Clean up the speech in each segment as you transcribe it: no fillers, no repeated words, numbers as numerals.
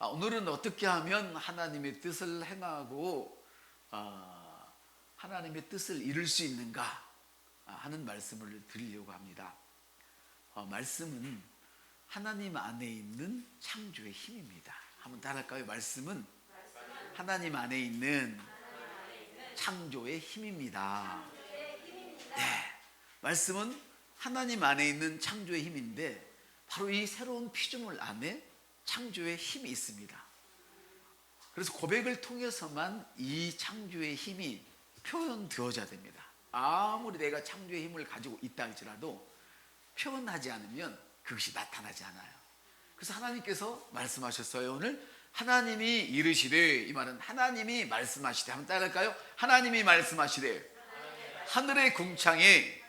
오늘은 어떻게 하면 하나님의 뜻을 행하고 하나님의 뜻을 이룰 수 있는가 하는 말씀을 드리려고 합니다. 말씀은 하나님 안에 있는 창조의 힘입니다. 한번 따라할까요? 말씀은 하나님 안에 있는 창조의 힘입니다. 네, 말씀은 하나님 안에 있는 창조의 힘인데 바로 이 새로운 피조물 안에 창조의 힘이 있습니다. 그래서 고백을 통해서만 이 창조의 힘이 표현되어져야 됩니다. 아무리 내가 창조의 힘을 가지고 있다 할지라도 표현하지 않으면 그것이 나타나지 않아요. 그래서 하나님께서 말씀하셨어요. 오늘 하나님이 이르시되, 이 말은 하나님이 말씀하시되, 한번 따라할까요? 하나님이 말씀하시되 하늘의 궁창에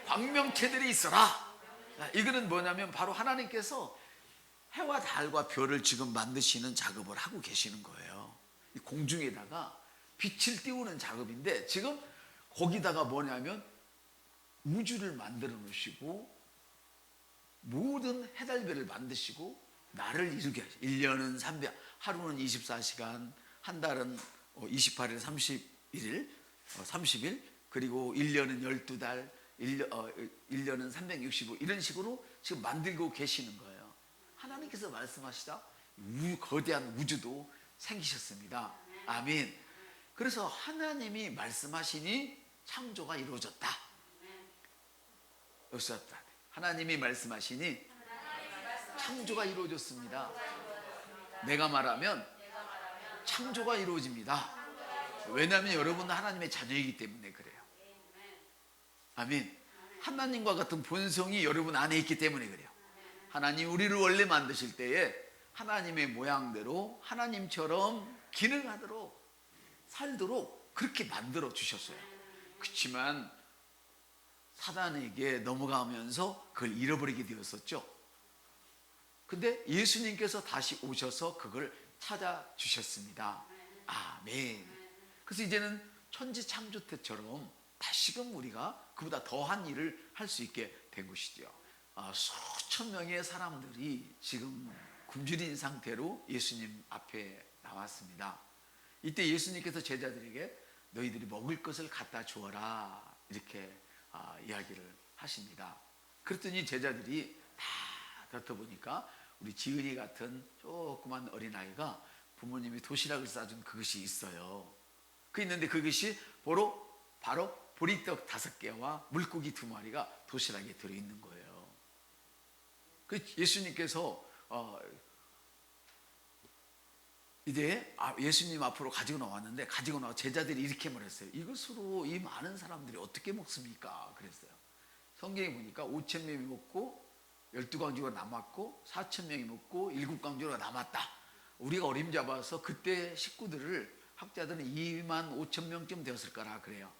광명체들이 있어라. 이거는 뭐냐면 바로 하나님께서 해와 달과 별을 지금 만드시는 작업을 하고 계시는 거예요. 이 공중에다가 빛을 띄우는 작업인데 지금 거기다가 뭐냐면 우주를 만들어 놓으시고 모든 해달별을 만드시고 나를 이루게 하시고 1년은 300, 하루는 24시간, 한 달은 28일, 31일, 30일, 그리고 1년은 12달, 1년은 365 이런 식으로 지금 만들고 계시는 거예요. 하나님께서 말씀하시다 거대한 우주도 생기셨습니다. 아멘. 그래서 하나님이 말씀하시니 창조가 이루어졌다. 여기서 하나님이 말씀하시니 창조가 이루어졌습니다. 내가 말하면 창조가 이루어집니다. 왜냐하면 여러분은 하나님의 자녀이기 때문에 그래요. 아멘. 하나님과 같은 본성이 여러분 안에 있기 때문에 그래요. 하나님 우리를 원래 만드실 때에 하나님의 모양대로 하나님처럼 기능하도록 살도록 그렇게 만들어 주셨어요. 그렇지만 사단에게 넘어가면서 그걸 잃어버리게 되었었죠. 근데 예수님께서 다시 오셔서 그걸 찾아주셨습니다. 아멘. 그래서 이제는 천지창조 때처럼 다시금 우리가 그보다 더한 일을 할 수 있게 된 것이죠. 수천 명의 사람들이 지금 굶주린 상태로 예수님 앞에 나왔습니다. 이때 예수님께서 제자들에게 너희들이 먹을 것을 갖다 주어라 이렇게 이야기를 하십니다. 그랬더니 제자들이 다 듣어보니까 우리 지은이 같은 조그만 어린아이가 부모님이 도시락을 싸준 그것이 있어요. 그 있는데 그것이 바로 보리떡 5개와 물고기 2마리가 도시락에 들어있는 거예요. 그 예수님께서 이제 예수님 앞으로 가지고 나왔는데 가지고 나와 제자들이 이렇게 말했어요. 이것으로 이 많은 사람들이 어떻게 먹습니까? 그랬어요. 성경에 보니까 5,000명이 먹고 12광주가 남았고 4,000명이 먹고 7광주가 남았다. 우리가 어림잡아서 그때 식구들을 학자들은 25,000명쯤 되었을 거라 그래요.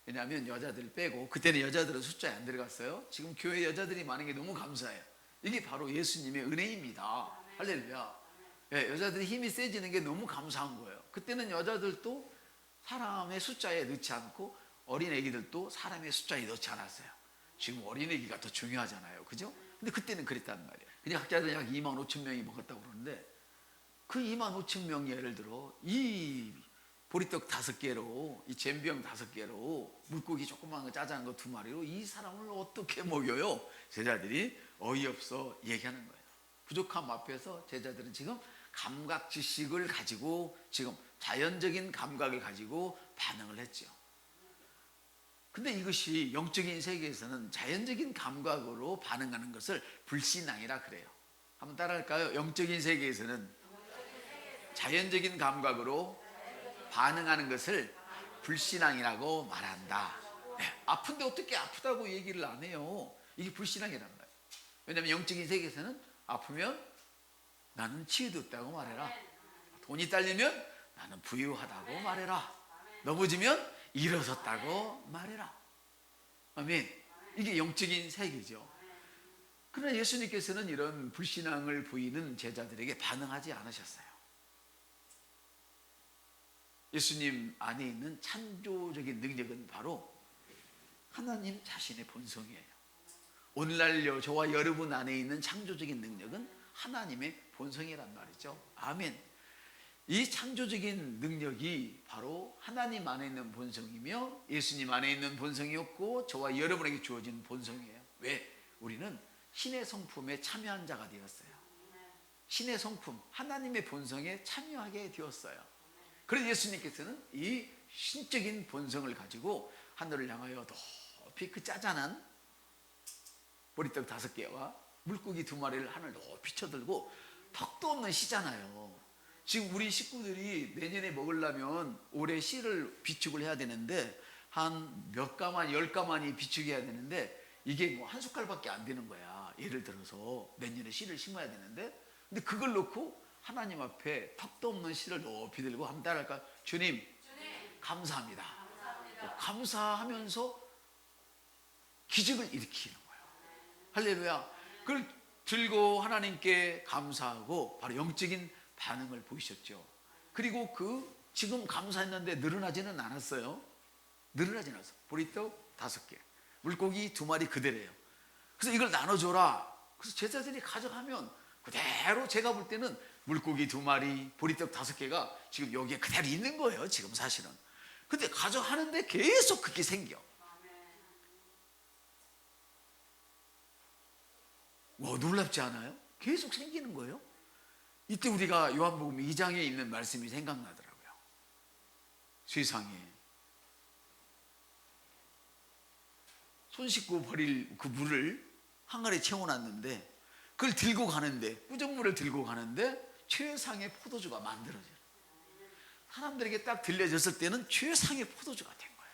왜냐하면 여자들 빼고 그때는 여자들은 숫자에 안 들어갔어요. 지금 교회 여자들이 많은 게 너무 감사해요. 이게 바로 예수님의 은혜입니다. 할렐루야. 예, 여자들이 힘이 세지는 게 너무 감사한 거예요. 그때는 여자들도 사람의 숫자에 넣지 않고 어린애기들도 사람의 숫자에 넣지 않았어요. 지금 어린애기가 더 중요하잖아요. 그죠? 근데 그때는 그랬단 말이에요. 그냥 학자들은 약 25,000명이 먹었다고 그러는데 그 25,000명이 예를 들어 이 보리떡 5개로 이 잼병 5개로 물고기 조그만 거 짜장한 거 2마리로 이 사람을 어떻게 먹여요? 제자들이 어이없어 얘기하는 거예요. 부족함 앞에서 제자들은 지금 감각 지식을 가지고 지금 자연적인 감각을 가지고 반응을 했죠. 근데 이것이 영적인 세계에서는 자연적인 감각으로 반응하는 것을 불신앙이라 그래요. 한번 따라할까요? 영적인 세계에서는 자연적인 감각으로 반응하는 것을 불신앙이라고 말한다. 네, 아픈데 어떻게 아프다고 얘기를 안 해요? 이게 불신앙이란 말이에요. 왜냐하면 영적인 세계에서는 아프면 나는 치유됐다고 말해라. 돈이 딸리면 나는 부유하다고 말해라. 넘어지면 일어섰다고 말해라. 아멘. 이게 영적인 세계죠. 그러나 예수님께서는 이런 불신앙을 보이는 제자들에게 반응하지 않으셨어요. 예수님 안에 있는 창조적인 능력은 바로 하나님 자신의 본성이에요. 오늘날 저와 여러분 안에 있는 창조적인 능력은 하나님의 본성이란 말이죠. 아멘. 이 창조적인 능력이 바로 하나님 안에 있는 본성이며 예수님 안에 있는 본성이었고 저와 여러분에게 주어진 본성이에요. 왜? 우리는 신의 성품에 참여한 자가 되었어요. 신의 성품, 하나님의 본성에 참여하게 되었어요. 그래서 예수님께서는 이 신적인 본성을 가지고 하늘을 향하여 높이 그 짜잔한 보리떡 5개와 물고기 2마리를 하늘 높이 쳐들고, 턱도 없는 시잖아요. 지금 우리 식구들이 내년에 먹으려면 올해 씨를 비축을 해야 되는데 한 몇 가만 10가만이 비축해야 되는데 이게 뭐 한 숟갈밖에 안 되는 거야. 예를 들어서 내년에 씨를 심어야 되는데, 근데 그걸 놓고 하나님 앞에 턱도 없는 씨를 높이 들고 한번 따라할까? 주님, 감사합니다. 감사하면서 기적을 일으키는 거예요. 할렐루야. 그걸 들고 하나님께 감사하고 바로 영적인 반응을 보이셨죠. 그리고 지금 감사했는데 늘어나지는 않았어요. 늘어나지는 않았어. 보리떡 5개, 물고기 2마리 그대로예요. 그래서 이걸 나눠줘라. 그래서 제자들이 가져가면 그대로 제가 볼 때는 물고기 2마리, 보리떡 5개가 지금 여기에 그대로 있는 거예요. 지금 사실은. 근데 가져가는데 계속 그게 생겨. 와, 놀랍지 않아요? 계속 생기는 거예요. 이때 우리가 요한복음 2장에 있는 말씀이 생각나더라고요. 세상에 손 씻고 버릴 그 물을 항아리에 채워놨는데 그걸 들고 가는데, 꾸정물을 들고 가는데 최상의 포도주가 만들어져요. 사람들에게 딱 들려졌을 때는 최상의 포도주가 된 거예요.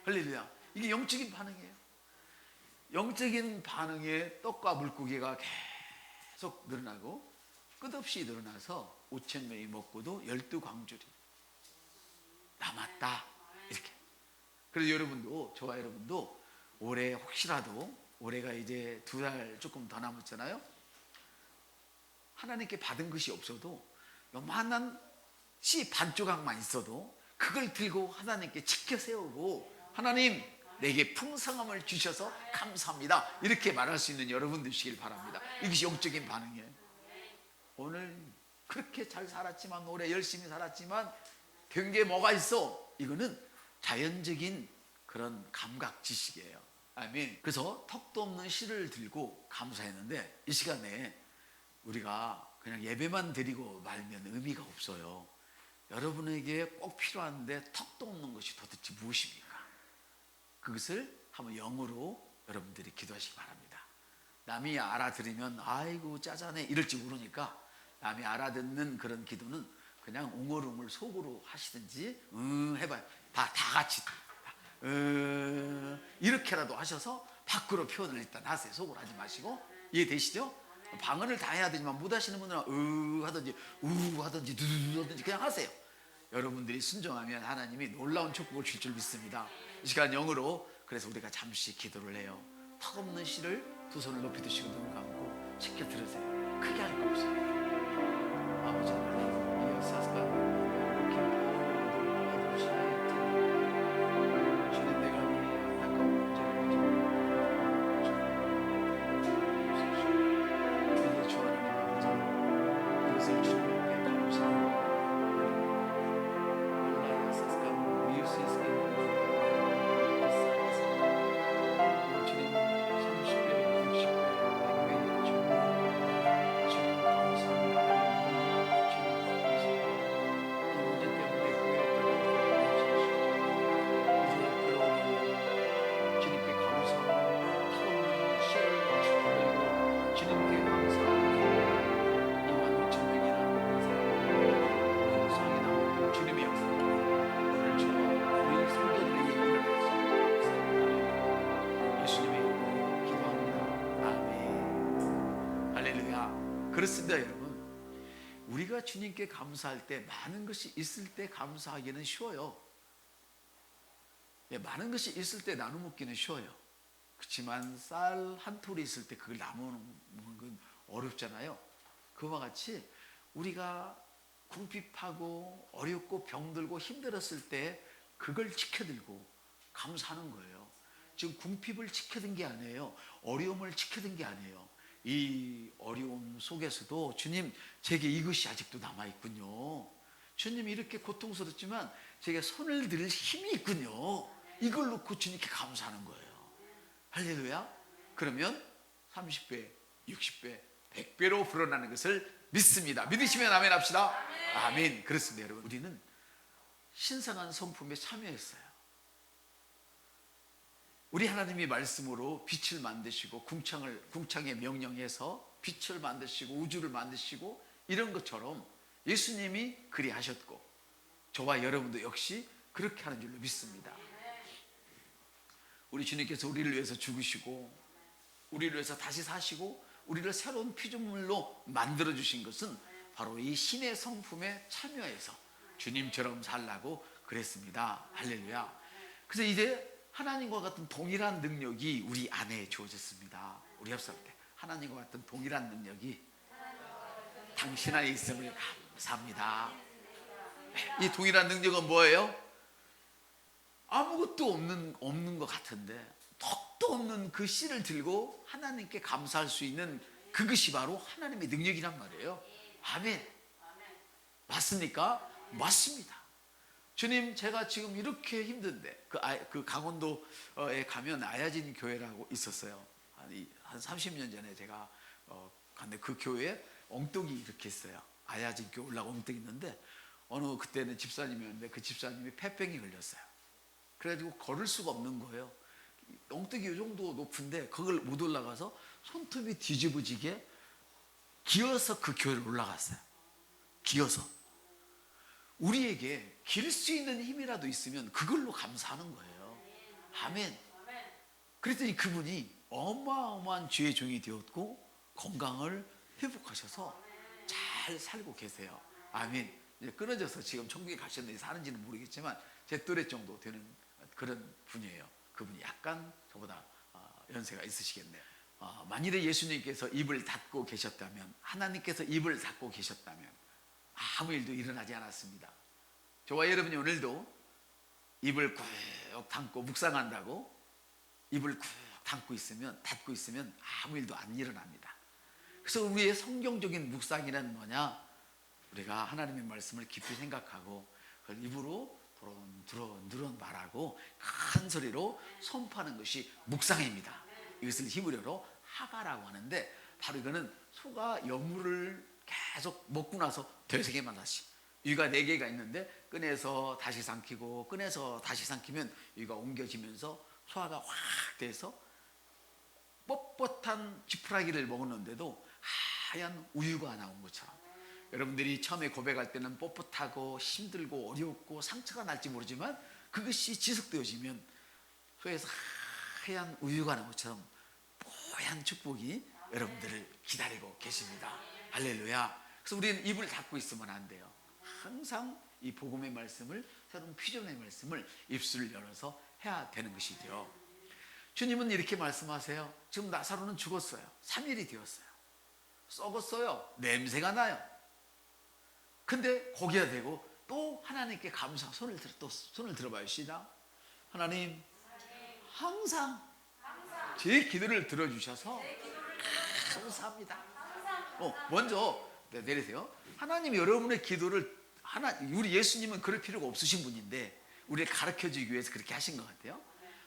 할렐루야. 이게 영적인 반응이에요. 영적인 반응에 떡과 물고기가 계속 늘어나고 끝없이 늘어나서 5,000명이 먹고도 12광줄이 남았다. 이렇게. 그래서 여러분도, 저와 여러분도 올해 혹시라도, 올해가 이제 2달 조금 더 남았잖아요. 하나님께 받은 것이 없어도 요만한 씨 반 조각만 있어도 그걸 들고 하나님께 지켜 세우고, 하나님 내게 풍성함을 주셔서 감사합니다, 이렇게 말할 수 있는 여러분 되시길 바랍니다. 이것이 영적인 반응이에요. 오늘 그렇게 잘 살았지만, 올해 열심히 살았지만 된 게 뭐가 있어? 이거는 자연적인 그런 감각 지식이에요. 아멘. 그래서 턱도 없는 씨를 들고 감사했는데, 이 시간에 우리가 그냥 예배만 드리고 말면 의미가 없어요. 여러분에게 꼭 필요한데 턱도 없는 것이 도대체 무엇입니까? 그것을 한번 영어로 여러분들이 기도하시기 바랍니다. 남이 알아들으면 아이고 짜자네 이럴지 모르니까, 남이 알아듣는 그런 기도는 그냥 웅얼웅얼 속으로 하시든지 해봐요. 다 같이 이렇게라도 하셔서 밖으로 표현을 일단 하세요. 속으로 하지 마시고. 이해되시죠? 방언을 다 해야 되지만 못 하시는 분들은 하든지 하든지 두두 하든지 그냥 하세요. 여러분들이 순종하면 하나님이 놀라운 축복을 줄 줄 믿습니다. 이 시간 영어로, 그래서 우리가 잠시 기도를 해요. 턱 없는 씨를 2 손을 높이 드시고 눈을 감고 지켜 들으세요. 크게 할 거 없어요. 아버지 하나님, 이 역사가 주님, 내가 안타까운 문제를 가지고 주 하나님 아버지, 이것을 주님께 감사하고 그렇습니다. 여러분, 우리가 주님께 감사할 때, 많은 것이 있을 때 감사하기는 쉬워요. 많은 것이 있을 때 나눠 먹기는 쉬워요. 그렇지만 쌀 한 톨이 있을 때 그걸 나눠 먹는 건 어렵잖아요. 그와 같이 우리가 궁핍하고 어렵고 병들고 힘들었을 때 그걸 지켜들고 감사하는 거예요. 지금 궁핍을 지켜든 게 아니에요. 어려움을 지켜든 게 아니에요. 이 어려움 속에서도 주님, 제게 이것이 아직도 남아있군요. 주님, 이렇게 고통스럽지만 제게 손을 들 힘이 있군요. 이걸 놓고 주님께 감사하는 거예요. 할렐루야. 그러면 30배, 60배, 100배로 불어나는 것을 믿습니다. 믿으시면 아멘 합시다. 아멘. 그렇습니다, 여러분. 우리는 신성한 성품에 참여했어요. 우리 하나님이 말씀으로 빛을 만드시고 궁창에 명령해서 빛을 만드시고 우주를 만드시고 이런 것처럼 예수님이 그리하셨고 저와 여러분도 역시 그렇게 하는 줄로 믿습니다. 우리 주님께서 우리를 위해서 죽으시고 우리를 위해서 다시 사시고 우리를 새로운 피조물로 만들어주신 것은 바로 이 신의 성품에 참여해서 주님처럼 살라고 그랬습니다. 할렐루야. 그래서 이제 하나님과 같은 동일한 능력이 우리 안에 주어졌습니다. 우리 합사할 때 하나님과 같은 동일한 능력이 당신 안에 있음을 감사합니다. 이 동일한 능력은 뭐예요? 아무것도 없는 것 같은데 턱도 없는 그 씨를 들고 하나님께 감사할 수 있는 그것이 바로 하나님의 능력이란 말이에요. 아멘. 맞습니까? 맞습니다. 주님, 제가 지금 이렇게 힘든데 그 강원도에 가면 아야진 교회라고 있었어요. 한 30년 전에 제가 갔는데 그 교회에 엉뚱이 이렇게 있어요. 아야진 교회 올라가 엉뚱이 있는데 어느 그때는 집사님이었는데 그 집사님이 폐병이 걸렸어요. 그래가지고 걸을 수가 없는 거예요. 엉뚱이 이 정도 높은데 그걸 못 올라가서 손톱이 뒤집어지게 기어서 그 교회를 올라갔어요. 기어서. 우리에게 길 수 있는 힘이라도 있으면 그걸로 감사하는 거예요. 아멘. 그랬더니 그분이 어마어마한 주의 종이 되었고 건강을 회복하셔서 잘 살고 계세요. 아멘. 이제 끊어져서 지금 천국에 가셨는지 사는지는 모르겠지만 제 또래 정도 되는 그런 분이에요. 그분이 약간 저보다 연세가 있으시겠네요. 만일에 예수님께서 입을 닫고 계셨다면, 하나님께서 입을 닫고 계셨다면 아무 일도 일어나지 않았습니다. 저와 여러분이 오늘도 입을 꾹 닫고 묵상한다고 입을 꾹 닫고 있으면 아무 일도 안 일어납니다. 그래서 우리의 성경적인 묵상이란 뭐냐? 우리가 하나님의 말씀을 깊이 생각하고 그걸 입으로 두런 말하고 큰 소리로 선포하는 것이 묵상입니다. 이것을 히브리어로 하가라고 하는데 바로 이거는 소가 여물을 계속 먹고 나서 되새게만 다시 유가 4개가 있는데 꺼내서 다시 삼키고 꺼내서 다시 삼키면 유가 옮겨지면서 소화가 확 돼서 뻣뻣한 지푸라기를 먹었는데도 하얀 우유가 나온 것처럼 여러분들이 처음에 고백할 때는 뻣뻣하고 힘들고 어렵고 상처가 날지 모르지만 그것이 지속되어지면 소에서 하얀 우유가 나온 것처럼 뽀얀 축복이 여러분들을 기다리고 계십니다. 할렐루야. 그래서 우리는 입을 닫고 있으면 안 돼요. 항상 이 복음의 말씀을, 새로운 피조의 말씀을 입술을 열어서 해야 되는 것이죠. 주님은 이렇게 말씀하세요. 지금 나사로는 죽었어요. 3일이 되었어요. 썩었어요. 냄새가 나요. 근데 고개가 되고 또 하나님께 감사 손을 들어봐요. 시작. 하나님 항상 제 기도를 들어주셔서 감사합니다. 먼저 내리세요. 하나님 여러분의 기도를 우리 예수님은 그럴 필요가 없으신 분인데 우리를 가르쳐주기 위해서 그렇게 하신 것 같아요.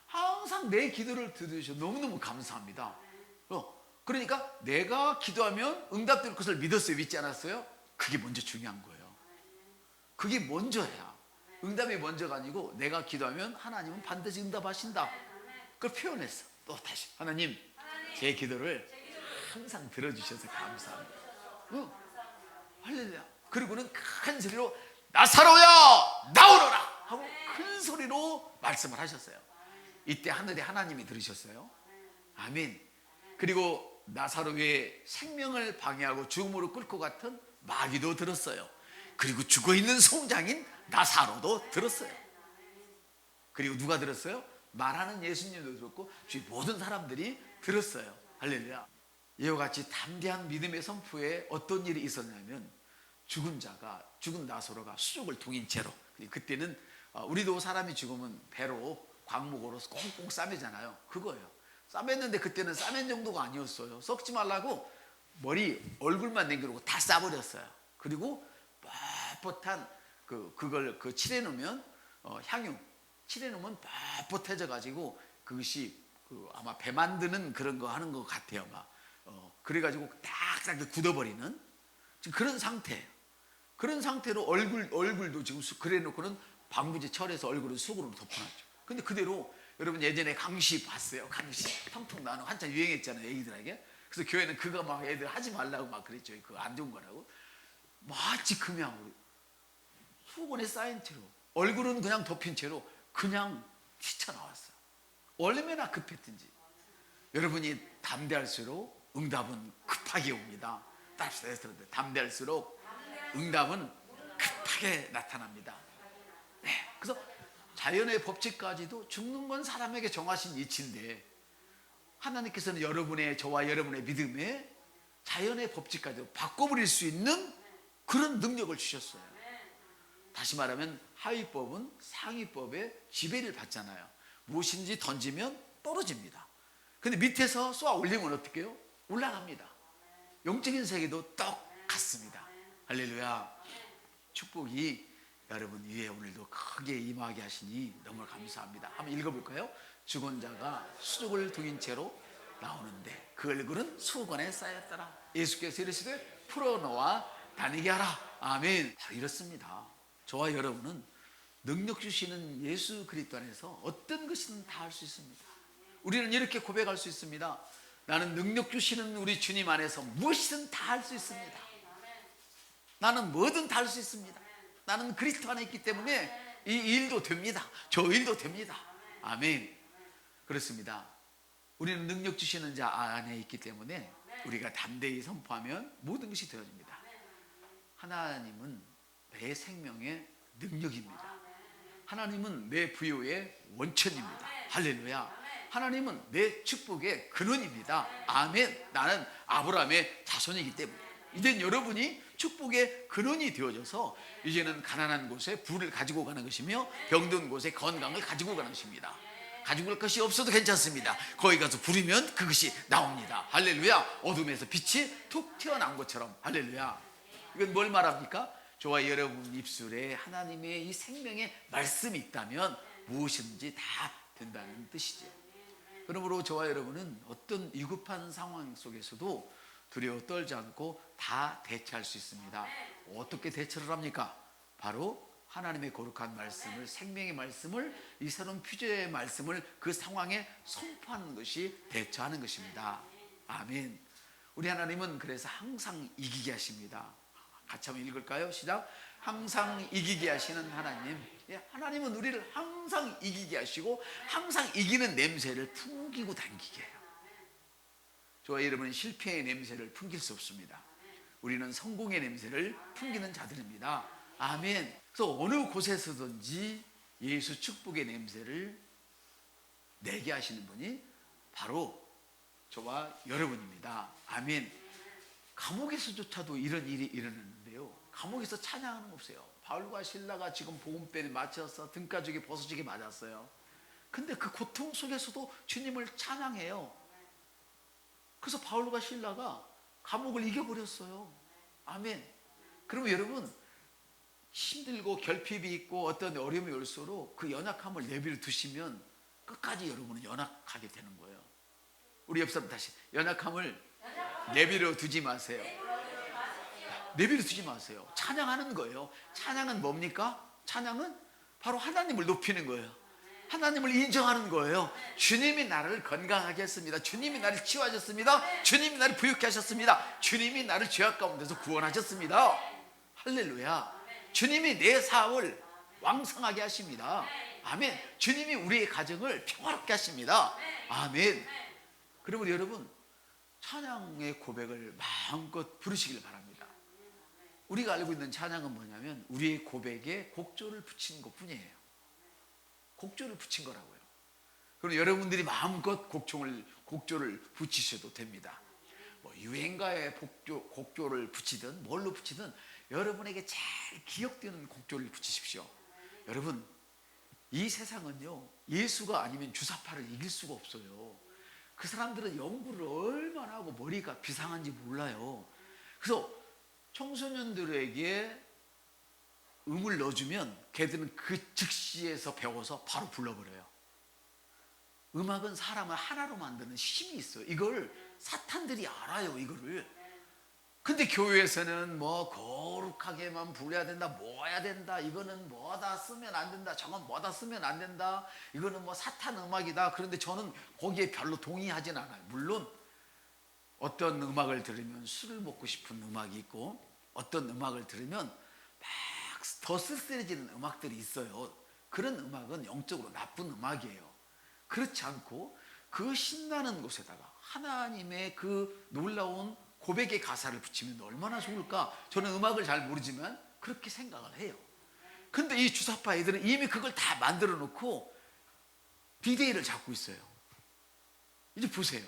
항상 내 기도를 들어주셔서 너무너무 감사합니다. 그러니까 내가 기도하면 응답될 것을 믿었어요? 믿지 않았어요? 그게 먼저 중요한 거예요. 그게 먼저야. 응답이 먼저가 아니고 내가 기도하면 하나님은 반드시 응답하신다. 그걸 표현했어. 또 다시 하나님 제 기도를 항상 들어주셔서 감사합니다. 할렐루야. 그리고는 큰 소리로 나사로야 나오너라 하고 큰 소리로 말씀을 하셨어요. 이때 하늘에 하나님이 들으셨어요. 아멘. 그리고 나사로의 생명을 방해하고 죽음으로 끌고 갔던 마귀도 들었어요. 그리고 죽어있는 송장인 나사로도 들었어요. 그리고 누가 들었어요? 말하는 예수님도 들었고 주위 모든 사람들이 들었어요. 할렐루야. 이와 같이 담대한 믿음의 선포에 어떤 일이 있었냐면 죽은 나사로가 수족을 동인 채로, 그때는 우리도 사람이 죽으면 배로 광목으로 꽁꽁 싸매잖아요. 그거예요. 싸맸는데 그때는 싸맨 정도가 아니었어요. 썩지 말라고 머리 얼굴만 남겨놓고 다 싸버렸어요. 그리고 뻣뻣한 그걸 칠해 놓으면 향유 칠해 놓으면 뻣뻣해져 가지고 그것이 아마 배 만드는 그런 거 하는 것 같아요. 막 그래 가지고 딱딱 굳어버리는 지금 그런 상태예요. 그런 상태로 얼굴도 지금 그래 놓고는 방부제 철해서 얼굴을 수건으로 덮어놨죠. 근데 그대로 여러분 예전에 강시 봤어요. 강시 텅텅 나는 한참 유행했잖아요, 애기들에게. 그래서 교회는 그거 막 애들 하지 말라고 막 그랬죠. 그거 안 좋은 거라고. 마치 그냥 수건에 쌓인 채로 얼굴은 그냥 덮인 채로 그냥 튀쳐나왔어요. 얼마나 급했든지. 여러분이 담대할수록 응답은 급하게 옵니다. 따라서 담대할수록 응답은 급하게 나타납니다. 네, 그래서 자연의 법칙까지도 죽는 건 사람에게 정하신 이치인데 하나님께서는 저와 여러분의 믿음에 자연의 법칙까지도 바꿔버릴 수 있는 그런 능력을 주셨어요. 다시 말하면 하위법은 상위법의 지배를 받잖아요. 무엇인지 던지면 떨어집니다. 근데 밑에서 쏘아 올리면 어떻게 해요? 올라갑니다. 영적인 세계도 똑같습니다. 할렐루야. 축복이 여러분 위에 오늘도 크게 임하게 하시니 너무 감사합니다. 한번 읽어볼까요? 죽은 자가 수족을 등인 채로 나오는데 그 얼굴은 수건에 쌓였더라. 예수께서 이르시되 풀어놓아 다니게 하라. 아멘. 바로 이렇습니다. 저와 여러분은 능력 주시는 예수 그리스도 안에서 어떤 것이든 다 할 수 있습니다. 우리는 이렇게 고백할 수 있습니다. 나는 능력 주시는 우리 주님 안에서 무엇이든 다 할 수 있습니다. 나는 뭐든 다 할 수 있습니다. 나는 그리스도 안에 있기 때문에 이 일도 됩니다. 저 일도 됩니다. 아멘. 그렇습니다. 우리는 능력 주시는 자 안에 있기 때문에 우리가 담대히 선포하면 모든 것이 되어집니다. 하나님은 내 생명의 능력입니다. 하나님은 내 부요의 원천입니다. 할렐루야. 하나님은 내 축복의 근원입니다. 아멘. 나는 아브라함의 자손이기 때문에 이젠 여러분이 축복의 근원이 되어져서 이제는 가난한 곳에 부를 가지고 가는 것이며 병든 곳에 건강을 가지고 가는 것입니다. 가지고 갈 것이 없어도 괜찮습니다. 거기 가서 부리면 그것이 나옵니다. 할렐루야. 어둠에서 빛이 툭 튀어나온 것처럼. 할렐루야. 이건 뭘 말합니까? 저와 여러분 입술에 하나님의 이 생명의 말씀이 있다면 무엇이든지 다 된다는 뜻이죠. 그러므로 저와 여러분은 어떤 위급한 상황 속에서도 두려워 떨지 않고 다 대처할 수 있습니다. 어떻게 대처를 합니까? 바로 하나님의 거룩한 말씀을, 생명의 말씀을, 이 새로운 표제의 말씀을 그 상황에 선포하는 것이 대처하는 것입니다. 아멘. 우리 하나님은 그래서 항상 이기게 하십니다. 같이 한번 읽을까요? 시작. 항상 이기게 하시는 하나님. 하나님은 우리를 항상 이기게 하시고 항상 이기는 냄새를 풍기고 당기게 해요. 저와 여러분은 실패의 냄새를 풍길 수 없습니다. 우리는 성공의 냄새를 풍기는 자들입니다. 아멘. 그래서 어느 곳에서든지 예수 축복의 냄새를 내게 하시는 분이 바로 저와 여러분입니다. 아멘. 감옥에서조차도 이런 일이 일어났는데요. 감옥에서 찬양하는 거 없어요. 바울과 실라가 지금 복음병에 맞춰서 등가죽이 벗어지게 맞았어요. 근데 그 고통 속에서도 주님을 찬양해요. 그래서 바울과 실라가 감옥을 이겨버렸어요. 아멘. 그러면 여러분 힘들고 결핍이 있고 어떤 어려움이 올수록 그 연약함을 내버려 두시면 끝까지 여러분은 연약하게 되는 거예요. 우리 옆 사람 다시 연약함을 내버려 두지 마세요. 내버려 두지 마세요. 찬양하는 거예요. 찬양은 뭡니까? 찬양은 바로 하나님을 높이는 거예요. 하나님을 인정하는 거예요. 주님이 나를 건강하게 했습니다. 주님이 나를 치유하셨습니다. 주님이 나를 부유케 하셨습니다. 주님이 나를 죄악 가운데서 구원하셨습니다. 할렐루야. 주님이 내 사업을 왕성하게 하십니다. 아멘. 주님이 우리의 가정을 평화롭게 하십니다. 아멘. 그러면 여러분 찬양의 고백을 마음껏 부르시길 바랍니다. 우리가 알고 있는 찬양은 뭐냐면 우리의 고백에 곡조를 붙인 것뿐이에요. 곡조를 붙인 거라고요. 그럼 여러분들이 마음껏 곡조를 붙이셔도 됩니다. 뭐 유행가에 곡조를 붙이든 뭘로 붙이든 여러분에게 잘 기억되는 곡조를 붙이십시오. 여러분 이 세상은요 예수가 아니면 주사파를 이길 수가 없어요. 그 사람들은 연구를 얼마나 하고 머리가 비상한지 몰라요. 그래서 청소년들에게 음을 넣어주면 걔들은 그 즉시에서 배워서 바로 불러버려요. 음악은 사람을 하나로 만드는 힘이 있어요. 이걸 사탄들이 알아요, 이거를. 근데 교회에서는 뭐 거룩하게만 불러야 된다, 뭐 해야 된다, 이거는 뭐다 쓰면 안 된다, 저건 뭐다 쓰면 안 된다, 이거는 뭐 사탄 음악이다. 그런데 저는 거기에 별로 동의하진 않아요. 물론 어떤 음악을 들으면 술을 먹고 싶은 음악이 있고, 어떤 음악을 들으면 막 더 쓸쓸해지는 음악들이 있어요. 그런 음악은 영적으로 나쁜 음악이에요. 그렇지 않고 그 신나는 곳에다가 하나님의 그 놀라운 고백의 가사를 붙이면 얼마나 좋을까. 저는 음악을 잘 모르지만 그렇게 생각을 해요. 근데 이 주사파 애들은 이미 그걸 다 만들어 놓고 디데이를 잡고 있어요. 이제 보세요.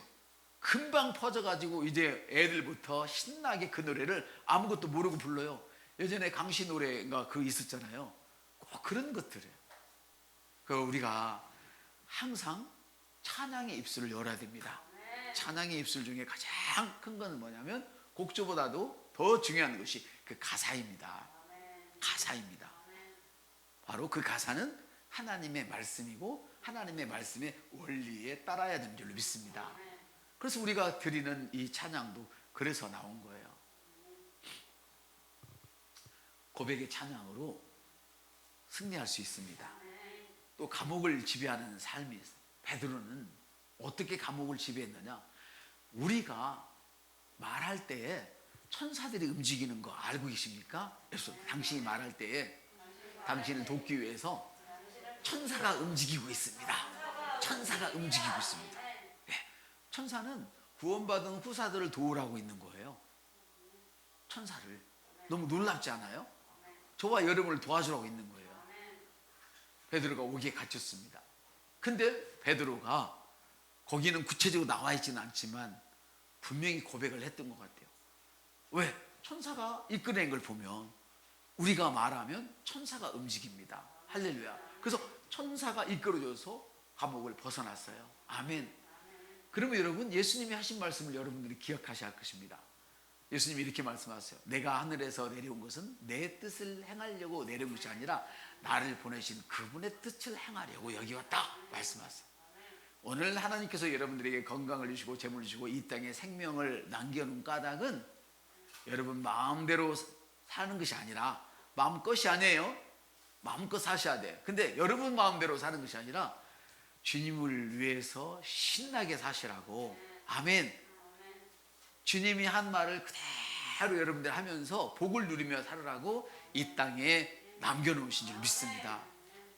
금방 퍼져가지고 이제 애들부터 신나게 그 노래를 아무것도 모르고 불러요. 예전에 강시 노래가 그 있었잖아요. 꼭 그런 것들이에요. 그 우리가 항상 찬양의 입술을 열어야 됩니다. 찬양의 입술 중에 가장 큰 건 뭐냐면 곡조보다도 더 중요한 것이 그 가사입니다. 가사입니다. 바로 그 가사는 하나님의 말씀이고 하나님의 말씀의 원리에 따라야 되는 줄로 믿습니다. 그래서 우리가 드리는 이 찬양도 그래서 나온 거예요. 고백의 찬양으로 승리할 수 있습니다. 또 감옥을 지배하는 삶이 있어요. 베드로는 어떻게 감옥을 지배했느냐? 우리가 말할 때에 천사들이 움직이는 거 알고 계십니까? 그래서 당신이 말할 때에 당신을 돕기 위해서 천사가 움직이고 있습니다. 천사가 움직이고 있습니다. 네. 천사는 구원받은 후사들을 도우라고 있는 거예요. 천사를. 너무 놀랍지 않아요? 저와 여러분을 도와주라고 있는 거예요. 베드로가 오기에 갇혔습니다. 근데 베드로가 거기는 구체적으로 나와 있지는 않지만 분명히 고백을 했던 것 같아요. 왜? 천사가 이끌어낸 걸 보면 우리가 말하면 천사가 움직입니다. 할렐루야. 그래서 천사가 이끌어줘서 감옥을 벗어났어요. 아멘. 그러면 여러분, 예수님이 하신 말씀을 여러분들이 기억하셔야 할 것입니다. 예수님이 이렇게 말씀하세요. 내가 하늘에서 내려온 것은 내 뜻을 행하려고 내려온 것이 아니라 나를 보내신 그분의 뜻을 행하려고 여기 왔다 말씀하세요. 오늘 하나님께서 여러분들에게 건강을 주시고 재물을 주시고 이 땅에 생명을 남겨놓은 까닭은 여러분 마음대로 사는 것이 아니라, 마음것이 아니에요. 마음껏 사셔야 돼. 근데 여러분 마음대로 사는 것이 아니라 주님을 위해서 신나게 사시라고. 아멘. 주님이 한 말을 그대로 여러분들 하면서 복을 누리며 살으라고 이 땅에 남겨놓으신 줄 믿습니다.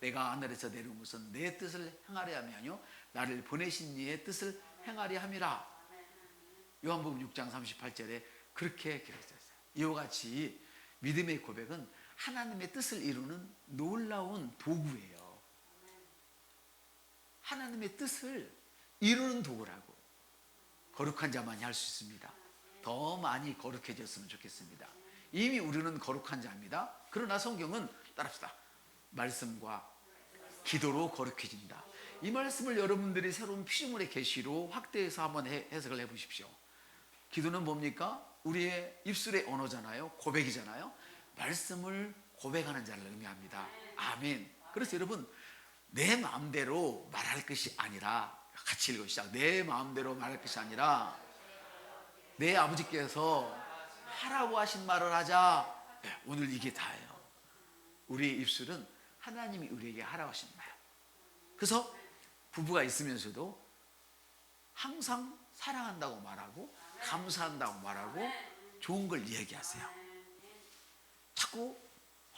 내가 하늘에서 내려온 것은 내 뜻을 행하려 하면요 나를 보내신 이의 뜻을 행하려 함이라. 요한복음 6장 38절에 그렇게 기록되어 있어요. 이와 같이 믿음의 고백은 하나님의 뜻을 이루는 놀라운 도구예요. 하나님의 뜻을 이루는 도구라고. 거룩한 자만이 할 수 있습니다. 더 많이 거룩해졌으면 좋겠습니다. 이미 우리는 거룩한 자입니다. 그러나 성경은 따릅시다. 말씀과 기도로 거룩해진다. 이 말씀을 여러분들이 새로운 피조물의 계시로 확대해서 한번 해석을 해보십시오. 기도는 뭡니까? 우리의 입술의 언어잖아요. 고백이잖아요. 말씀을 고백하는 자를 의미합니다. 아멘. 그래서 여러분, 내 마음대로 말할 것이 아니라, 같이 읽으시죠. 내 마음대로 말할 것이 아니라 내 아버지께서 하라고 하신 말을 하자. 네, 오늘 이게 다예요. 우리의 입술은 하나님이 우리에게 하라고 하신 말. 그래서 부부가 있으면서도 항상 사랑한다고 말하고 감사한다고 말하고 좋은 걸 이야기하세요. 자꾸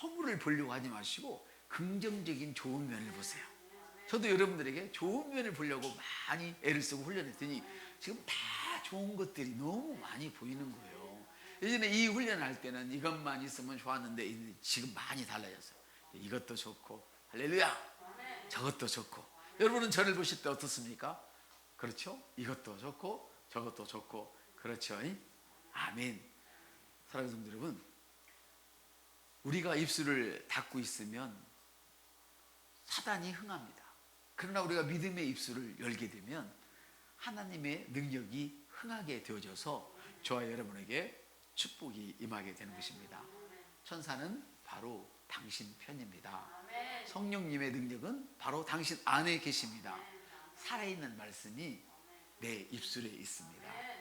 허물을 보려고 하지 마시고 긍정적인 좋은 면을 보세요. 저도 여러분들에게 좋은 면을 보려고 많이 애를 쓰고 훈련했더니 지금 다 좋은 것들이 너무 많이 보이는 거예요. 예전에 이 훈련할 때는 이것만 있으면 좋았는데 지금 많이 달라졌어요. 이것도 좋고 할렐루야, 저것도 좋고. 여러분은 저를 보실 때 어떻습니까? 그렇죠? 이것도 좋고 저것도 좋고. 그렇죠? 아멘. 사랑하는 성도 여러분, 우리가 입술을 닫고 있으면 사단이 흥합니다. 그러나 우리가 믿음의 입술을 열게 되면 하나님의 능력이 흥하게 되어져서 저와 여러분에게 축복이 임하게 되는 것입니다. 천사는 바로 당신 편입니다. 성령님의 능력은 바로 당신 안에 계십니다. 살아있는 말씀이 내 입술에 있습니다.